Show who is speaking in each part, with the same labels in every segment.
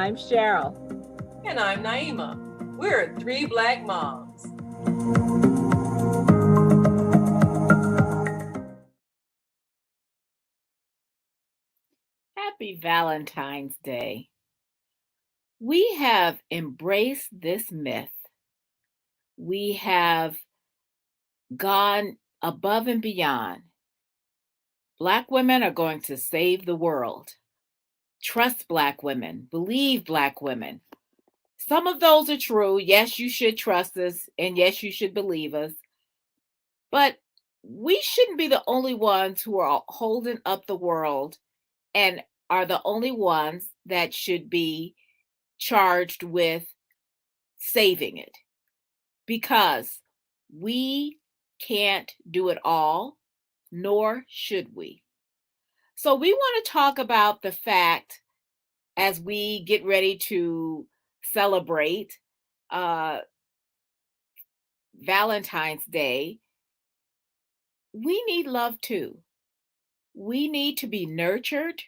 Speaker 1: I'm Cheryl.
Speaker 2: And I'm Naima. We're three Black moms.
Speaker 1: Happy Valentine's Day. We have embraced this myth. We have gone above and beyond. Black women are going to save the world. Trust Black women. Believe Black women. Some of those are true. Yes, you should trust us, and yes, you should believe us. But we shouldn't be the only ones who are holding up the world and are the only ones that should be charged with saving it, because we can't do it all, nor should we. So we want to talk about the fact, as we get ready to celebrate Valentine's Day, we need love too. We need to be nurtured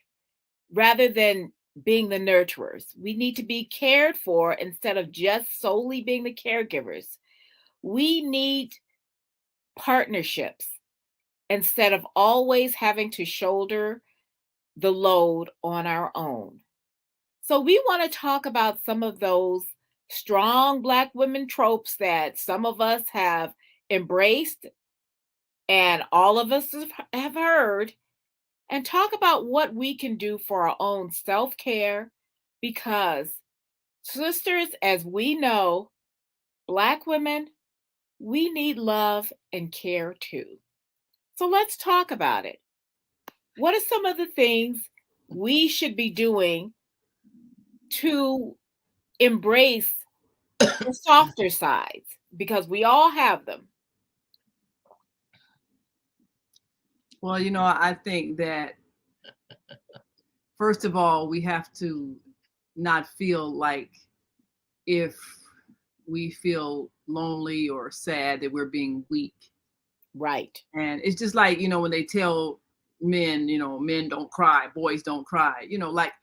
Speaker 1: rather than being the nurturers. We need to be cared for instead of just solely being the caregivers. We need partnerships instead of always having to shoulder the load on our own. So, we want to talk about some of those strong Black women tropes that some of us have embraced and all of us have heard, and talk about what we can do for our own self care. Because, sisters, as we know, Black women, we need love and care too. So let's talk about it. What are some of the things we should be doing to embrace the softer sides? Because we all have them.
Speaker 3: Well, I think that first of all, we have to not feel like if we feel lonely or sad that we're being weak.
Speaker 1: Right.
Speaker 3: And it's just like, when they tell men, men don't cry, boys don't cry, like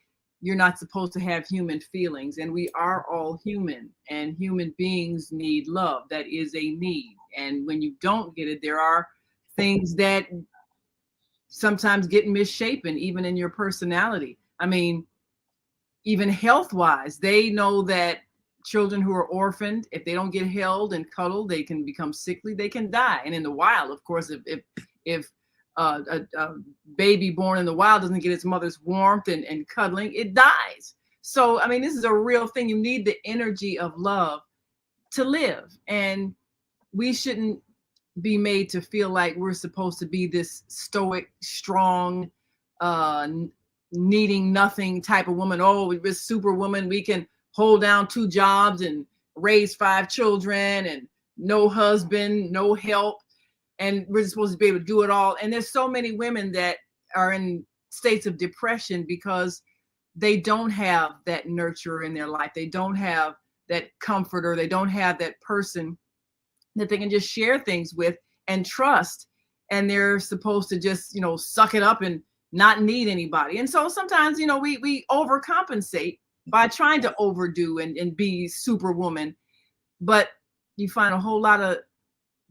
Speaker 3: you're not supposed to have human feelings. And we are all human, and human beings need love. That is a need. And when you don't get it, there are things that sometimes get misshapen, even in your personality. I mean, even health-wise, they know that children who are orphaned, if they don't get held and cuddled, they can become sickly, they can die. And in the wild, of course, if a baby born in the wild doesn't get its mother's warmth and cuddling, it dies. So, I mean, this is a real thing. You need the energy of love to live. And we shouldn't be made to feel like we're supposed to be this stoic, strong, needing nothing type of woman. Oh, we're superwoman. We can hold down 2 jobs and raise 5 children and no husband, no help. And we're supposed to be able to do it all. And there's so many women that are in states of depression because they don't have that nurture in their life. They don't have that comforter. They don't have that person that they can just share things with and trust. And they're supposed to just, suck it up and not need anybody. And so sometimes, we overcompensate by trying to overdo and be superwoman. But you find a whole lot of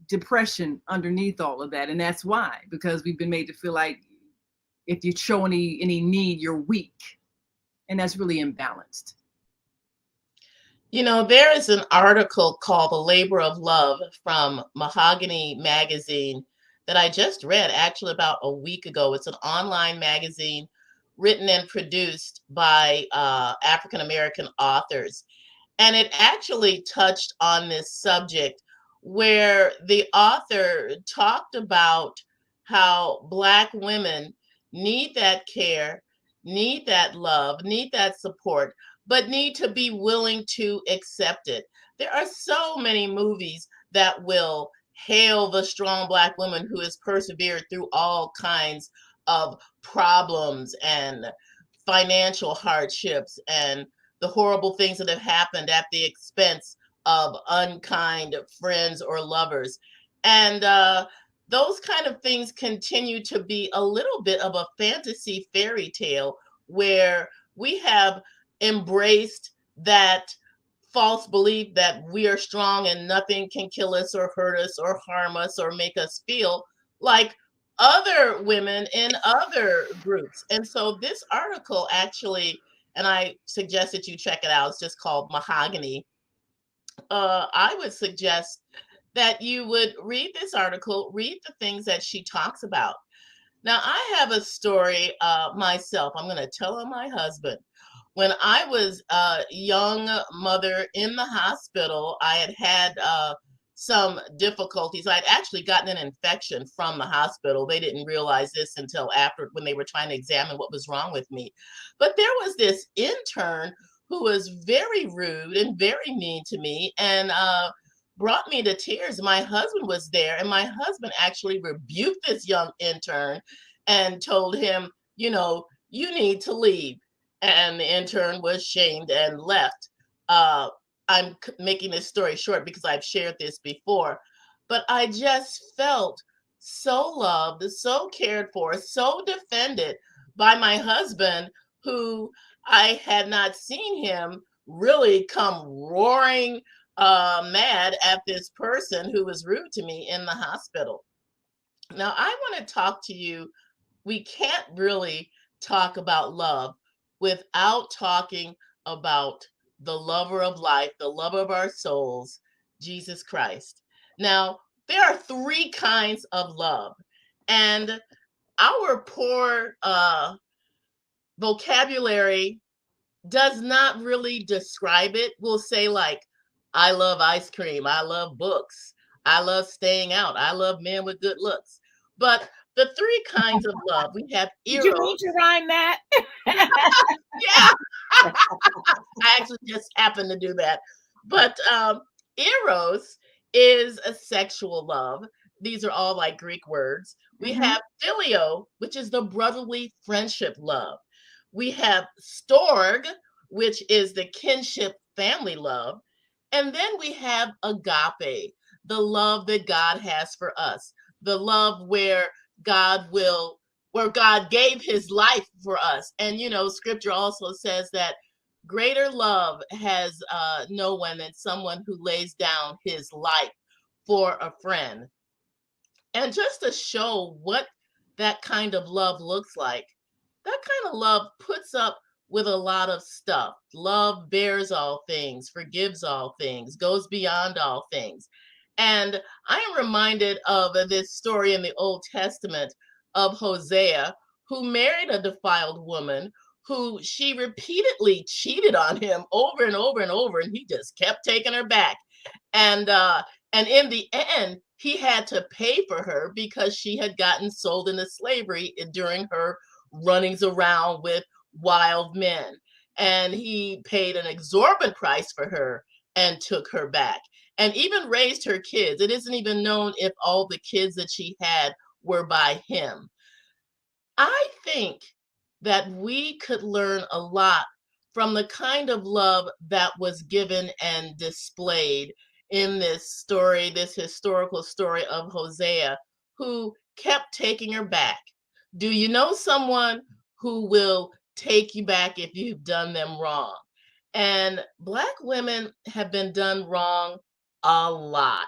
Speaker 3: depression underneath all of that. And that's why, because we've been made to feel like if you show any need, you're weak. And that's really imbalanced.
Speaker 4: There is an article called The Labor of Love from Mahogany Magazine that I just read actually about a week ago. It's an online magazine written and produced by African American authors. And it actually touched on this subject where the author talked about how Black women need that care, need that love, need that support, but need to be willing to accept it. There are so many movies that will hail the strong Black woman who has persevered through all kinds of problems and financial hardships and the horrible things that have happened at the expense of unkind friends or lovers. And those kind of things continue to be a little bit of a fantasy fairy tale where we have embraced that false belief that we are strong and nothing can kill us or hurt us or harm us or make us feel like other women in other groups. And so this article actually, and I suggest that you check it out, it's just called Mahogany. I would suggest that you would read this article, read the things that she talks about. Now, I have a story myself. I'm going to tell on my husband. When I was a young mother in the hospital, I had some difficulties. I'd actually gotten an infection from the hospital. They didn't realize this until after, when they were trying to examine what was wrong with me. But there was this intern who was very rude and very mean to me, and brought me to tears. My husband was there, and my husband actually rebuked this young intern and told him, you know, you need to leave. And the intern was shamed and left. I'm making this story short because I've shared this before, but I just felt so loved, so cared for, so defended by my husband, who I had not seen him really come roaring mad at this person who was rude to me in the hospital. Now, I want to talk to you. We can't really talk about love without talking about the lover of life, the lover of our souls, Jesus Christ. Now, there are three kinds of love, and our poor vocabulary does not really describe it. We'll say, like, I love ice cream, I love books, I love staying out, I love men with good looks. But the three kinds of love, we have
Speaker 1: Did you
Speaker 4: eros.
Speaker 1: mean to rhyme that?
Speaker 4: Yeah, I actually just happened to do that. But eros is a sexual love. These are all like Greek words. We have phileo, which is the brotherly friendship love. We have storge, which is the kinship family love. And then we have agape, the love that God has for us, the love where God gave his life for us. And, you know, scripture also says that greater love has no one than someone who lays down his life for a friend. And just to show what that kind of love looks like, that kind of love puts up with a lot of stuff. Love bears all things, forgives all things, goes beyond all things. And I am reminded of this story in the Old Testament of Hosea, who married a defiled woman who she repeatedly cheated on him over and over and over, and he just kept taking her back. And in the end, he had to pay for her because she had gotten sold into slavery during her runnings around with wild men. And he paid an exorbitant price for her and took her back, and even raised her kids. It isn't even known if all the kids that she had were by him. I think that we could learn a lot from the kind of love that was given and displayed in this story, this historical story of Hosea, who kept taking her back. Do you know someone who will take you back if you've done them wrong? And Black women have been done wrong a lot.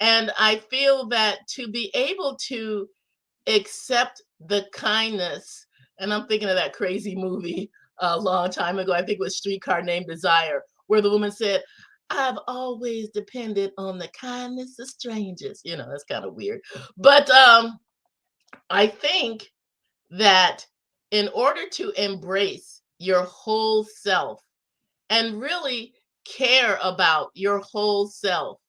Speaker 4: And I feel that to be able to accept the kindness, and I'm thinking of that crazy movie a long time ago, I think it was Streetcar Named Desire, where the woman said, I've always depended on the kindness of strangers. You know, that's kind of weird. But I think that in order to embrace your whole self and really care about your whole self,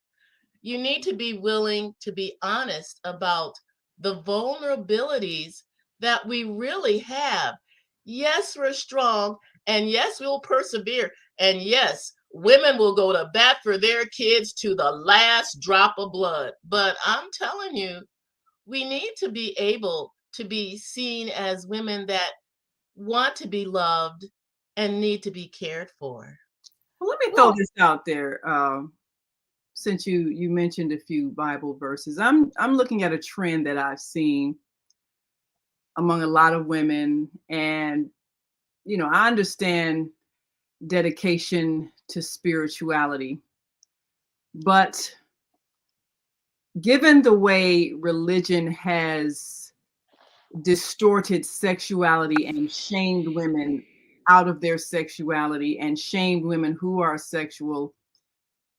Speaker 4: you need to be willing to be honest about the vulnerabilities that we really have. Yes, we're strong, and yes, we'll persevere, and yes, women will go to bat for their kids to the last drop of blood. But I'm telling you, we need to be able to be seen as women that want to be loved and need to be cared for.
Speaker 3: Well, let me throw this out there. Since you mentioned a few Bible verses, I'm looking at a trend that I've seen among a lot of women, and you know, I understand dedication to spirituality. But given the way religion has distorted sexuality and shamed women out of their sexuality and shamed women who are sexual,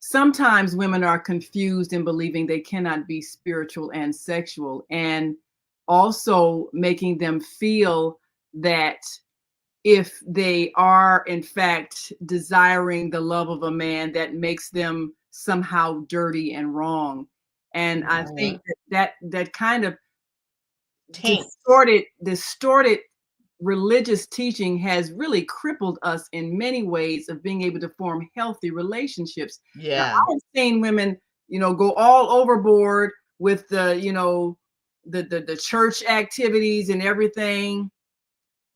Speaker 3: sometimes women are confused in believing they cannot be spiritual and sexual, and also making them feel that if they are in fact desiring the love of a man, that makes them somehow dirty and wrong. And I think that kind of
Speaker 4: Taint.
Speaker 3: distorted religious teaching has really crippled us in many ways of being able to form healthy relationships. Now,
Speaker 4: Yeah.
Speaker 3: I've seen women, go all overboard with the, the church activities and everything,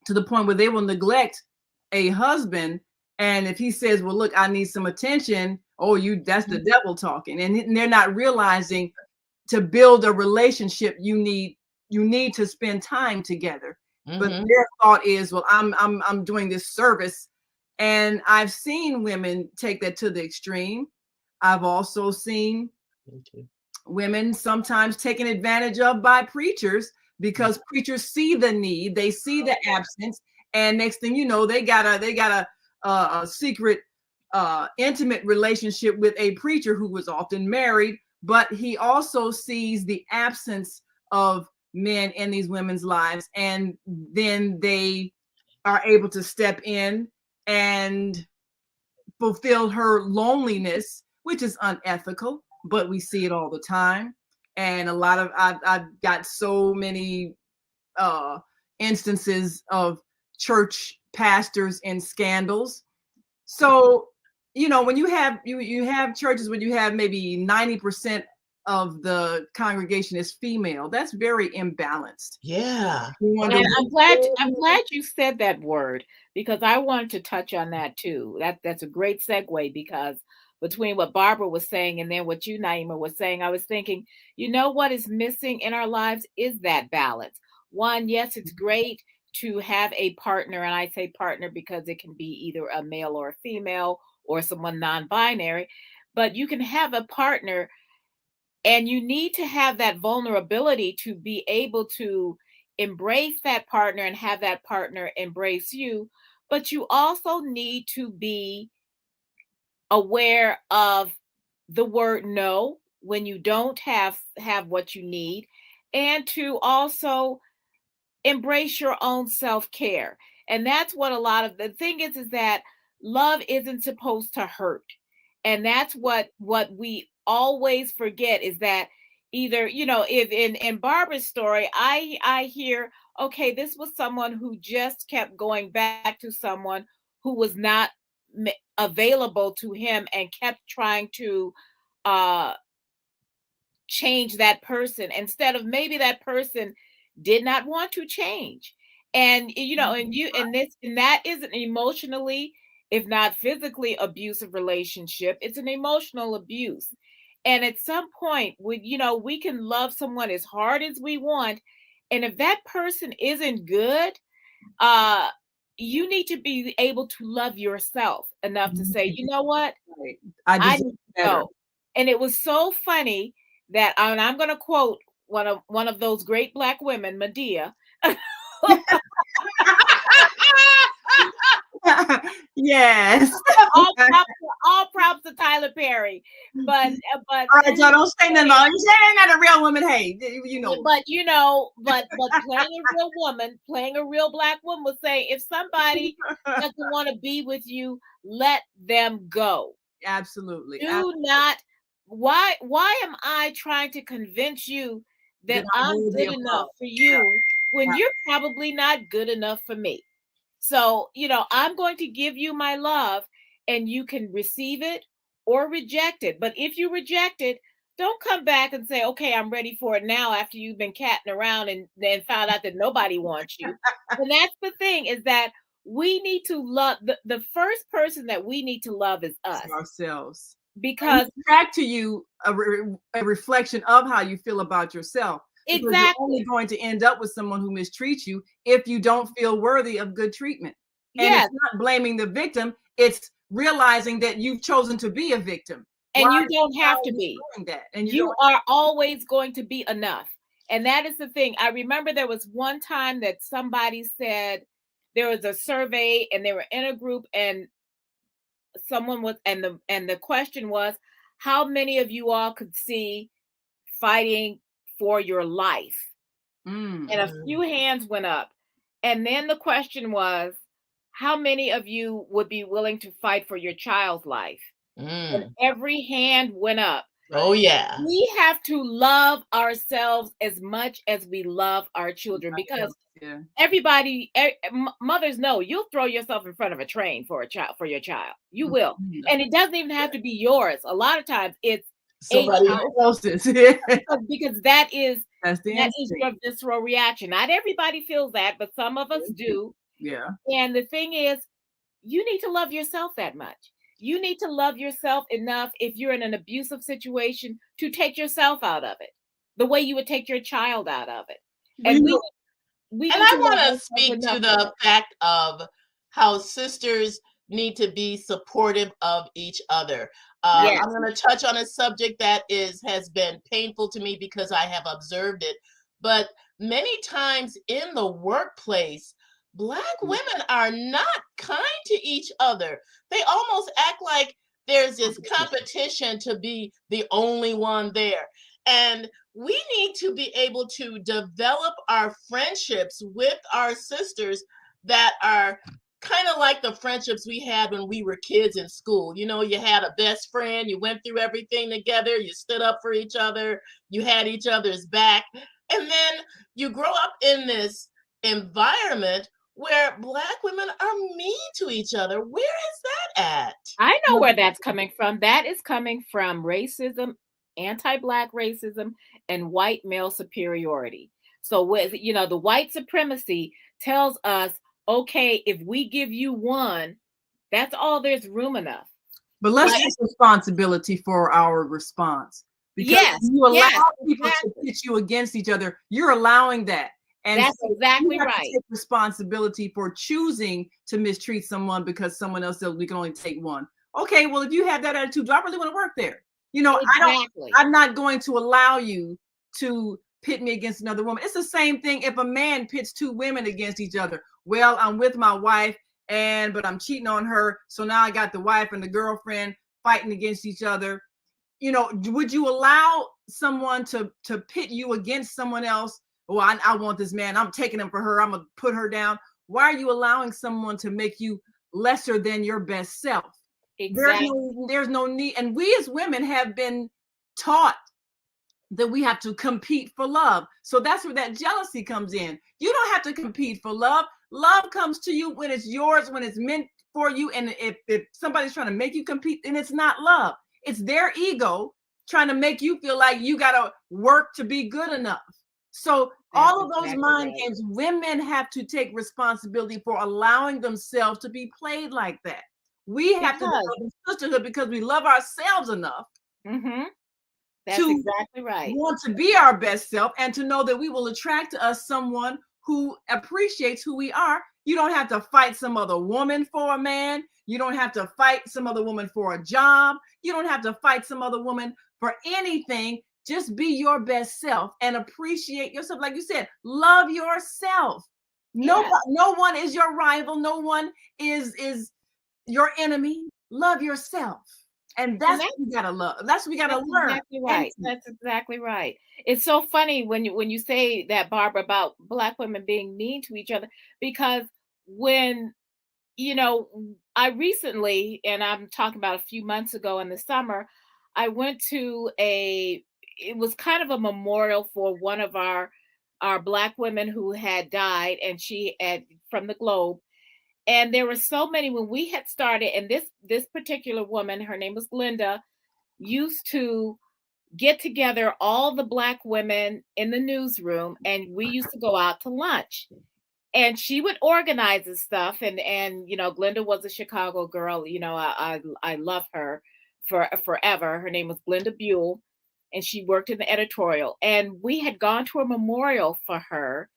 Speaker 3: to the point where they will neglect a husband. And if he says, well, look, I need some attention, oh, that's the devil talking. And they're not realizing, to build a relationship, you need to spend time together. But their thought is, well, I'm doing this service. And I've seen women take that to the extreme. I've also seen women sometimes taken advantage of by preachers, because preachers see the need, they see the absence, and next thing you know, they got a secret intimate relationship with a preacher who was often married, but he also sees the absence of men in these women's lives, and then they are able to step in and fulfill her loneliness, which is unethical, but we see it all the time. And I've got so many instances of church pastors in scandals. So, when you have you have churches where you have maybe 90% of the congregation is female, that's very imbalanced.
Speaker 4: Yeah.
Speaker 1: And I'm glad you said that word, because I wanted to touch on that too. That's a great segue, because between what Barbara was saying and then what you, Naima, was saying, I was thinking, what is missing in our lives is that balance. One, yes, it's great to have a partner, and I say partner because it can be either a male or a female or someone non-binary, but you can have a partner, and you need to have that vulnerability to be able to embrace that partner and have that partner embrace you. But you also need to be aware of the word no when you don't have what you need, and to also embrace your own self-care. And that's what a lot of the thing is that love isn't supposed to hurt. And that's what we always forget, is that either, if in Barbara's story, I hear, okay, this was someone who just kept going back to someone who was not available to him, and kept trying to change that person, instead of maybe that person did not want to change. And and that is an emotionally, if not physically, abusive relationship. It's an emotional abuse. And at some point, we can love someone as hard as we want, and if that person isn't good, you need to be able to love yourself enough to say, you know what, I need to go. And it was so funny that, and I'm going to quote one of those great Black women, Medea.
Speaker 3: Yes.
Speaker 1: all props to Tyler Perry, but
Speaker 3: all right, y'all don't say nothing about it. You say they're not a real woman. Hey,
Speaker 1: but playing a real Black woman would say, if somebody doesn't want to be with you, let them go.
Speaker 3: Absolutely.
Speaker 1: Not. Why am I trying to convince you that I'm good enough for you when you're probably not good enough for me? So, I'm going to give you my love, and you can receive it or reject it. But if you reject it, don't come back and say, okay, I'm ready for it now, after you've been catting around and then found out that nobody wants you. And that's the thing, is that we need to love, the first person that we need to love is us.
Speaker 3: Ourselves.
Speaker 1: Because
Speaker 3: back to you a reflection of how you feel about yourself. Exactly. You're only going to end up with someone who mistreats you if you don't feel worthy of good treatment. And
Speaker 1: Yes,
Speaker 3: it's not blaming the victim, it's realizing that you've chosen to be a victim.
Speaker 1: and
Speaker 3: Why
Speaker 1: you don't have to
Speaker 3: are you
Speaker 1: be.
Speaker 3: doing that? And you
Speaker 1: You
Speaker 3: don't.
Speaker 1: are always going to be enough. And that is the thing. I remember there was one time that somebody said there was a survey and they were in a group and someone was and the question was, how many of you all could see fighting for your life?
Speaker 3: Mm.
Speaker 1: And a few hands went up. And then the question was, how many of you would be willing to fight for your child's life? And every hand went up.
Speaker 4: Oh, yeah.
Speaker 1: We have to love ourselves as much as we love our children, because
Speaker 3: Yeah.
Speaker 1: everybody, mothers know you'll throw yourself in front of a train for your child. You will.
Speaker 3: Mhm.
Speaker 1: And it doesn't even have to be yours. A lot of times it's
Speaker 4: Somebody
Speaker 1: child,
Speaker 3: Else's. Yeah.
Speaker 1: because that is
Speaker 3: That's the
Speaker 1: your
Speaker 3: instinct.
Speaker 1: visceral reaction. Not everybody feels that, but some of us do.
Speaker 3: Yeah.
Speaker 1: And the thing is, you need to love yourself that much. You need to love yourself enough, if you're in an abusive situation, to take yourself out of it the way you would take your child out of it. And we
Speaker 4: And
Speaker 1: need
Speaker 4: I
Speaker 1: to love
Speaker 4: want to
Speaker 1: ourselves
Speaker 4: speak to
Speaker 1: enough
Speaker 4: the fact of how sisters need to be supportive of each other.
Speaker 1: Yes.
Speaker 4: I'm going to touch on a subject that has been painful to me because I have observed it. But many times in the workplace, Black women are not kind to each other. They almost act like there's this competition to be the only one there. And we need to be able to develop our friendships with our sisters that are kind of like the friendships we had when we were kids in school. You know, you had a best friend, you went through everything together, you stood up for each other, you had each other's back. And then you grow up in this environment where Black women are mean to each other. Where is that at?
Speaker 1: I know where that's coming from. That is coming from racism, anti-Black racism, and white male superiority. So with the white supremacy tells us, okay, if we give you one, that's all there's room enough.
Speaker 3: But let's take responsibility for our response. Because you allow people to pit you against each other, you're allowing that. And
Speaker 1: that's
Speaker 3: so
Speaker 1: exactly
Speaker 3: you have
Speaker 1: right.
Speaker 3: to take responsibility for choosing to mistreat someone because someone else says we can only take one. Okay, well, if you have that attitude, do I really want to work there? I'm not going to allow you to pit me against another woman. It's the same thing if a man pits two women against each other. Well, I'm with my wife, but I'm cheating on her. So now I got the wife and the girlfriend fighting against each other. Would you allow someone to pit you against someone else? Oh, I want this man. I'm taking him for her. I'm going to put her down. Why are you allowing someone to make you lesser than your best self?
Speaker 1: Exactly.
Speaker 3: There's no need. And we as women have been taught that we have to compete for love. So that's where that jealousy comes in. You don't have to compete for love. Love comes to you when it's yours, when it's meant for you. And if somebody's trying to make you compete, then it's not love. It's their ego trying to make you feel like you got to work to be good enough. So all of those mind games, women have to take responsibility for allowing themselves to be played like that. We have to develop sisterhood because we love ourselves enough
Speaker 1: That's exactly right.
Speaker 3: Want to be our best self and to know that we will attract to us someone who appreciates who we are. You don't have to fight some other woman for a man. You don't have to fight some other woman for a job. You don't have to fight some other woman for anything. Just be your best self and appreciate yourself. Like you said, love yourself. No one is your rival. No one is your enemy. Love yourself. And that's what we gotta love. That's what we gotta learn.
Speaker 1: Exactly right. That's exactly right. It's so funny when you say that, Barbara, about Black women being mean to each other, because when I recently, and I'm talking about a few months ago in the summer, I went to it was kind of a memorial for one of our Black women who had died, and she had from the Globe. And there were so many when we had started, and this particular woman, her name was Glenda, used to get together all the Black women in the newsroom, and we used to go out to lunch. And she would organize this stuff, and Glenda was a Chicago girl. I love her forever. Her name was Glenda Buell, and she worked in the editorial. And we had gone to a memorial for her,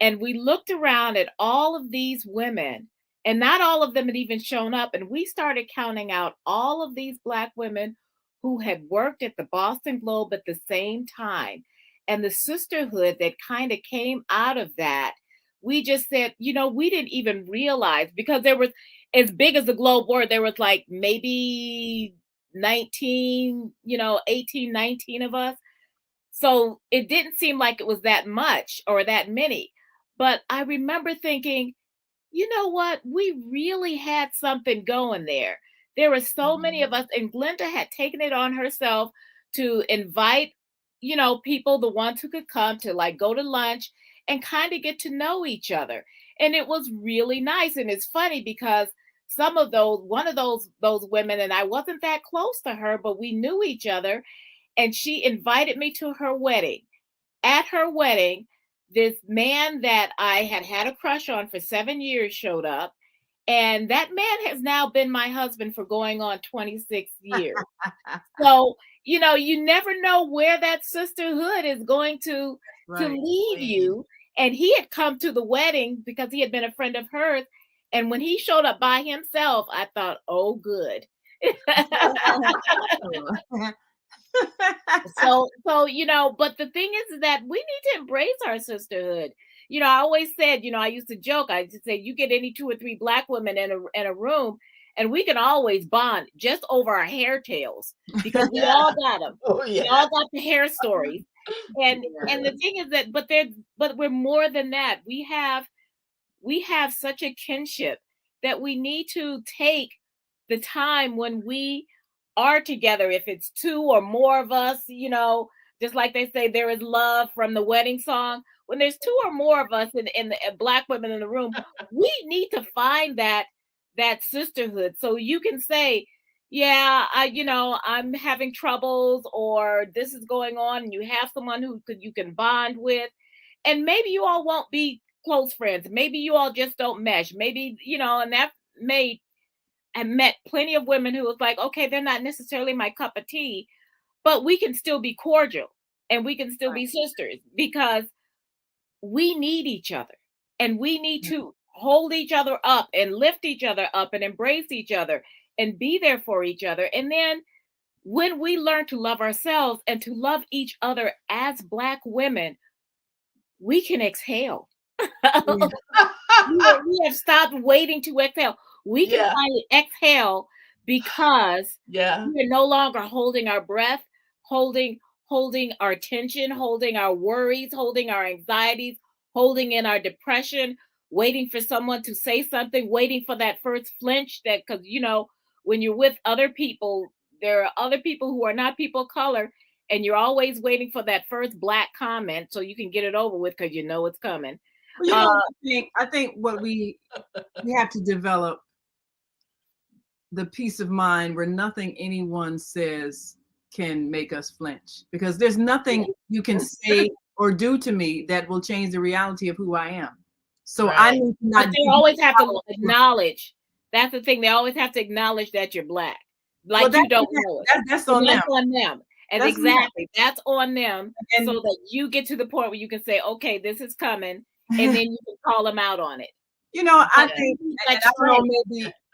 Speaker 1: and we looked around at all of these women, And not all of them had even shown up. And we started counting out all of these Black women who had worked at the Boston Globe at the same time. And the sisterhood that kind of came out of that, we just said, we didn't even realize, because there was, as big as the Globe were, there was like maybe 19, 18, 19 of us. So it didn't seem like it was that much or that many. But I remember thinking, you know what? We really had something going there. There were so many of us, and Glenda had taken it on herself to invite, people, the ones who could come to like go to lunch and kind of get to know each other. And it was really nice. And it's funny because one of those women, and I wasn't that close to her, but we knew each other. And she invited me to her wedding. At her wedding, this man that I had had a crush on for 7 years showed up. And that man has now been my husband for going on 26 years. So, you never know where that sisterhood is going to lead you. And he had come to the wedding because he had been a friend of hers. And when he showed up by himself, I thought, oh, good. So, but the thing is that we need to embrace our sisterhood. I always said, I used to joke, I used to say, you get any 2 or 3 Black women in a room, and we can always bond just over our hair tails, because we all got them. Oh, yeah. We all got the hair stories. And the thing is that, but we're more than that. We have such a kinship that we need to take the time when we are together. If it's 2 or more of us, just like they say, there is love from the wedding song. When there's 2 or more of us in the Black women in the room, we need to find that sisterhood. So you can say, yeah, I'm having troubles, or this is going on, and you have someone who you can bond with. And maybe you all won't be close friends. Maybe you all just don't mesh. Maybe, and that I met plenty of women who was like, okay, they're not necessarily my cup of tea, but we can still be cordial and we can still be sisters, because we need each other, and we need to hold each other up and lift each other up and embrace each other and be there for each other. And then when we learn to love ourselves and to love each other as Black women, we can exhale. We have stopped waiting to exhale. We can finally exhale, because we're no longer holding our breath, holding our tension, holding our worries, holding our anxieties, holding in our depression, waiting for someone to say something, waiting for that first flinch. That, because when you're with other people, there are other people who are not people of color, and you're always waiting for that first Black comment so you can get it over with, because it's coming.
Speaker 3: Well, I think what we have to develop the peace of mind where nothing anyone says can make us flinch, because there's nothing you can say or do to me that will change the reality of who I am. So I need to not.
Speaker 1: But they always have to acknowledge. That's the thing. They always have to acknowledge that you're Black. Like, you don't know it.
Speaker 3: That's on them.
Speaker 1: That's on them. And exactly, that's on them. And so that you get to the point where you can say, okay, this is coming, and then you can call them out on it.
Speaker 3: I think,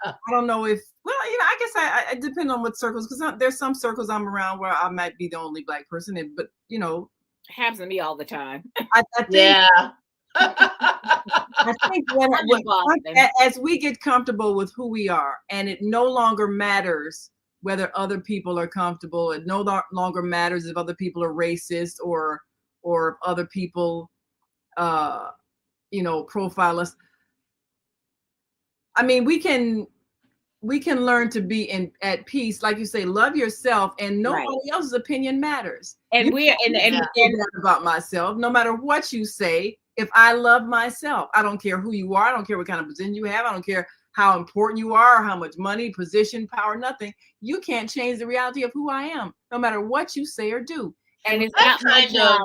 Speaker 3: I don't know if, I guess I depend on what circles, because there's some circles I'm around where I might be the only Black person, but
Speaker 1: happens to me all the time.
Speaker 3: I think, I think as we get comfortable with who we are, and it no longer matters whether other people are comfortable, it no longer matters if other people are racist or if other people profile us. I mean, we can learn to be at peace, like you say, love yourself, and nobody else's opinion matters.
Speaker 1: And
Speaker 3: about myself, no matter what you say, if I love myself, I don't care who you are, I don't care what kind of position you have, I don't care how important you are, how much money, position, power, nothing. You can't change the reality of who I am, no matter what you say or do.
Speaker 4: And it's that kind of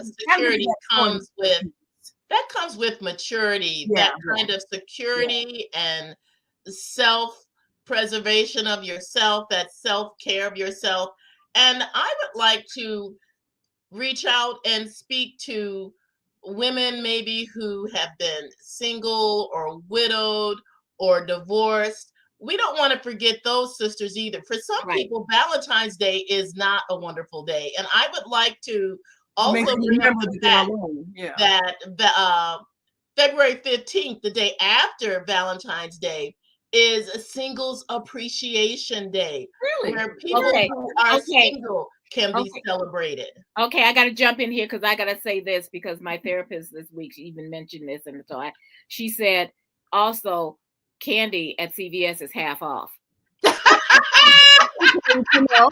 Speaker 4: security comes with maturity, that kind of security and self-preservation of yourself, that self-care of yourself. And I would like to reach out and speak to women maybe who have been single or widowed, or divorced. We don't want to forget those sisters either. For some
Speaker 1: Right.
Speaker 4: people, Valentine's Day is not a wonderful day. And I would like to also
Speaker 3: Make them
Speaker 4: bring up
Speaker 3: remember
Speaker 4: the
Speaker 3: that they're
Speaker 4: fact
Speaker 3: alone. Yeah.
Speaker 4: that February 15th, the day after Valentine's Day, is a Singles Appreciation Day,
Speaker 3: Really?
Speaker 4: where people
Speaker 1: Okay.
Speaker 4: who are
Speaker 1: Okay.
Speaker 4: single can be
Speaker 1: Okay.
Speaker 4: celebrated.
Speaker 1: Okay, I got to jump in here because I got to say this because my therapist this week, she even mentioned this. And so she said also candy at CVS is half off. You know,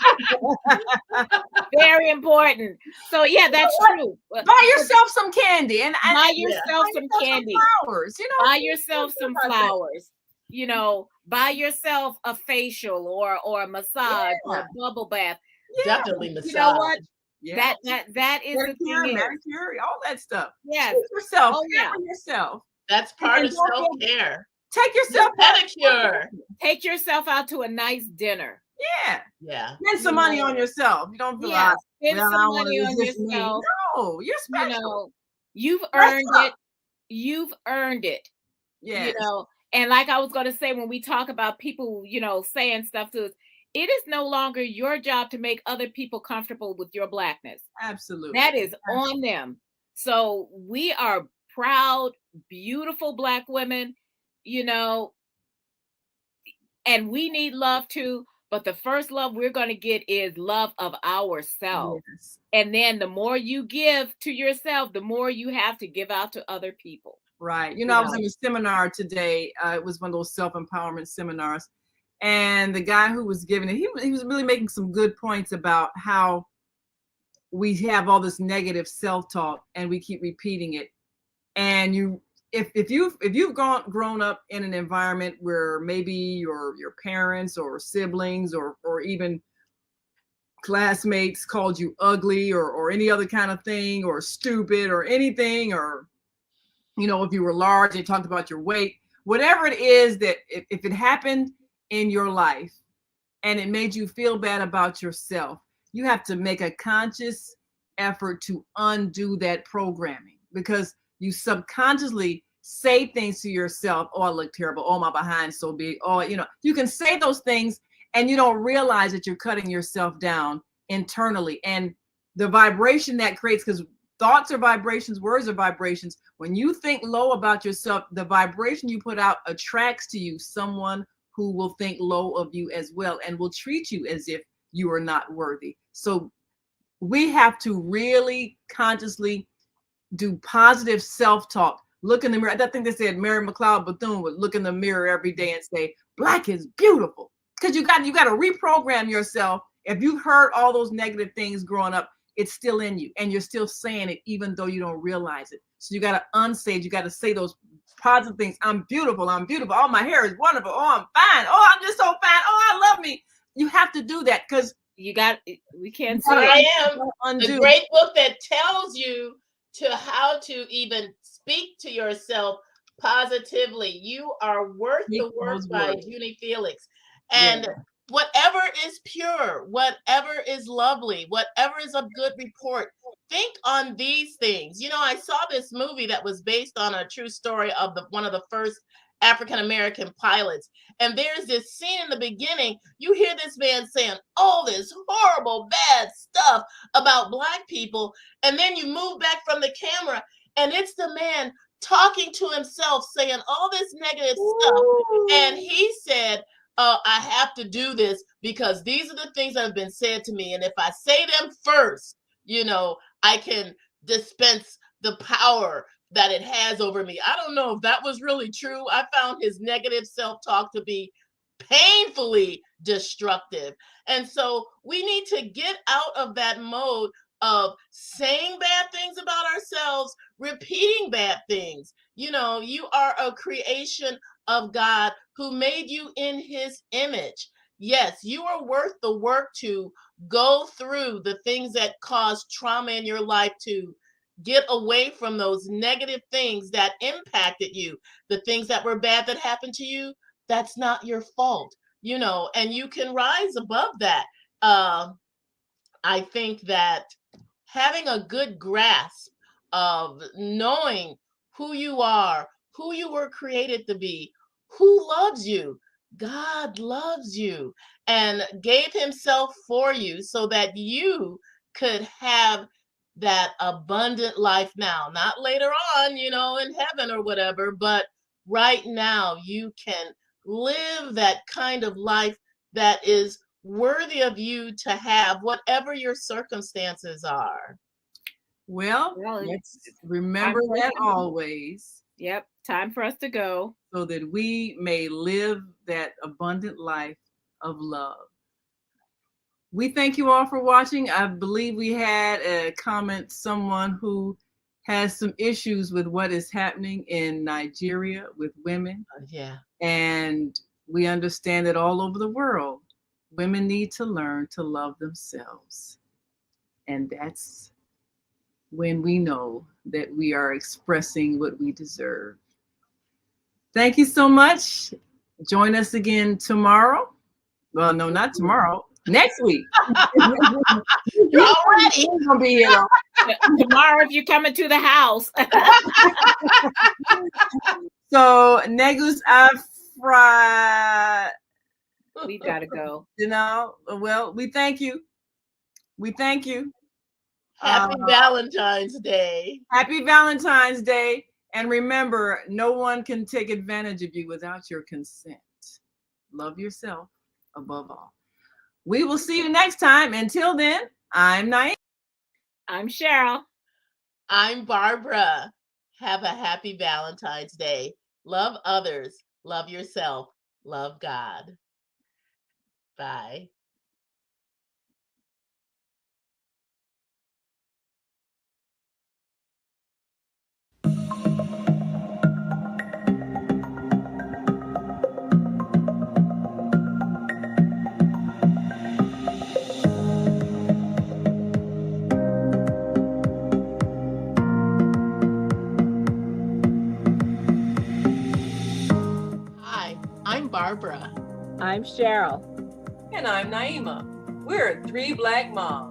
Speaker 1: very important. So yeah, that's true.
Speaker 3: Buy yourself some candy and
Speaker 1: Buy
Speaker 3: yeah,
Speaker 1: yourself some candy.
Speaker 3: flowers. You know,
Speaker 1: Buy yourself some flowers. You know, buy yourself a facial or a massage or
Speaker 3: Yeah.
Speaker 1: a bubble bath.
Speaker 3: Yeah.
Speaker 4: Definitely massage.
Speaker 1: You know what?
Speaker 3: Yeah.
Speaker 1: That is the
Speaker 3: Pedicure,
Speaker 1: thing is,
Speaker 3: manicure, all that stuff.
Speaker 1: yes.
Speaker 3: Treat yourself.
Speaker 1: Oh, yeah.
Speaker 3: Pamper yourself.
Speaker 4: That's part
Speaker 3: And
Speaker 4: of
Speaker 3: don't
Speaker 4: self-care.
Speaker 3: Take yourself out.
Speaker 4: Pedicure.
Speaker 1: Take yourself out to a nice dinner.
Speaker 3: Yeah.
Speaker 4: Yeah.
Speaker 3: Spend some money on yourself. You don't feel
Speaker 1: Yeah,
Speaker 3: like,
Speaker 1: spend
Speaker 3: well, I
Speaker 1: some
Speaker 3: don't want
Speaker 1: money
Speaker 3: to
Speaker 1: on
Speaker 3: resist me.
Speaker 1: yourself.
Speaker 3: No, you're
Speaker 1: You
Speaker 3: special.
Speaker 1: know, you've
Speaker 3: Dress
Speaker 1: earned
Speaker 3: up.
Speaker 1: it. You've earned it.
Speaker 3: Yes.
Speaker 1: You know, and like I was going to say, when we talk about people, you know, saying stuff to us, it is no longer your job to make other people comfortable with your Blackness.
Speaker 3: Absolutely.
Speaker 1: That is on them. So we are proud, beautiful Black women, you know, and we need love too. But the first love we're going to get is love of ourselves.
Speaker 3: Yes.
Speaker 1: And then the more you give to yourself, the more you have to give out to other people.
Speaker 3: Right. You know, I was in a seminar today. It was one of those self-empowerment seminars. And the guy who was giving it, he was really making some good points about how we have all this negative self-talk and we keep repeating it. And if you've grown up in an environment where maybe your parents or siblings or even classmates called you ugly or any other kind of thing, or stupid or anything, or you know, if you were large, they talked about your weight, whatever it is, that if it happened in your life and it made you feel bad about yourself, you have to make a conscious effort to undo that programming, because you subconsciously say things to yourself. Oh, I look terrible. Oh, my behind's so big. Oh, you know, you can say those things and you don't realize that you're cutting yourself down internally. And the vibration that creates, because thoughts are vibrations, words are vibrations. When you think low about yourself, the vibration you put out attracts to you someone who will think low of you as well and will treat you as if you are not worthy. So we have to really consciously do positive self-talk. Look in the mirror. I think they said Mary McLeod Bethune would look in the mirror every day and say, Black is beautiful. Because you got to reprogram yourself. If you've heard all those negative things growing up, it's still in you and you're still saying it even though you don't realize it. So you got to unsay it. You got to say those positive things. I'm beautiful. I'm beautiful. Oh, my hair is wonderful. Oh, I'm fine. Oh, I'm just so fine. Oh, I love me. You have to do that because
Speaker 1: we can't
Speaker 4: But
Speaker 1: say
Speaker 4: I am
Speaker 3: undo.
Speaker 4: a great book that tells you to how to even speak to yourself positively. You are worth the work by Junie Felix. And whatever is pure, whatever is lovely, whatever is of good report, think on these things. You know, I saw this movie that was based on a true story of one of the first African-American pilots. And there's this scene in the beginning, you hear this man saying all this horrible, bad stuff about Black people. And then you move back from the camera and it's the man talking to himself, saying all this negative stuff. And he said, I have to do this because these are the things that have been said to me. And if I say them first, you know, I can dispense the power that it has over me. I don't know if that was really true. I found his negative self-talk to be painfully destructive. And so we need to get out of that mode of saying bad things about ourselves, repeating bad things. You know, you are a creation of God who made you in his image. Yes, you are worth the work to go through the things that cause trauma in your life, to get away from those negative things that impacted you, the things that were bad that happened to you. That's not your fault, you know, and you can rise above that. I think that having a good grasp of knowing who you are, who you were created to be, Who loves you? God loves you and gave himself for you so that you could have that abundant life now, not later on, in heaven or whatever, but right now you can live that kind of life that is worthy of you to have, whatever your circumstances are.
Speaker 3: Well,
Speaker 1: Well,
Speaker 3: let's remember
Speaker 1: for us
Speaker 3: that
Speaker 1: to go.
Speaker 3: always,
Speaker 1: Yep, time for us to go.
Speaker 3: so that we may live that abundant life of love. We thank you all for watching. I believe we had a comment, someone who has some issues with what is happening in Nigeria with women.
Speaker 4: Yeah.
Speaker 3: And we understand that all over the world, women need to learn to love themselves. And that's when we know that we are expressing what we deserve. Thank you so much. Join us again tomorrow. Well, no, not tomorrow. Next week.
Speaker 4: You're already
Speaker 3: gonna be here.
Speaker 1: Tomorrow, if you're coming to the house.
Speaker 3: So Negus Afra,
Speaker 1: We've got to go.
Speaker 3: well, we thank you. We thank you.
Speaker 4: Happy Valentine's Day.
Speaker 3: Happy Valentine's Day. And remember, no one can take advantage of you without your consent. Love yourself above all. We will see you next time. Until then, I'm Naima.
Speaker 1: I'm Cheryl.
Speaker 4: I'm Barbara. Have a happy Valentine's Day. Love others. Love yourself. Love God. Bye. Hi, I'm Barbara.
Speaker 5: I'm Cheryl.
Speaker 2: And I'm Naima. We're 3 Black Moms.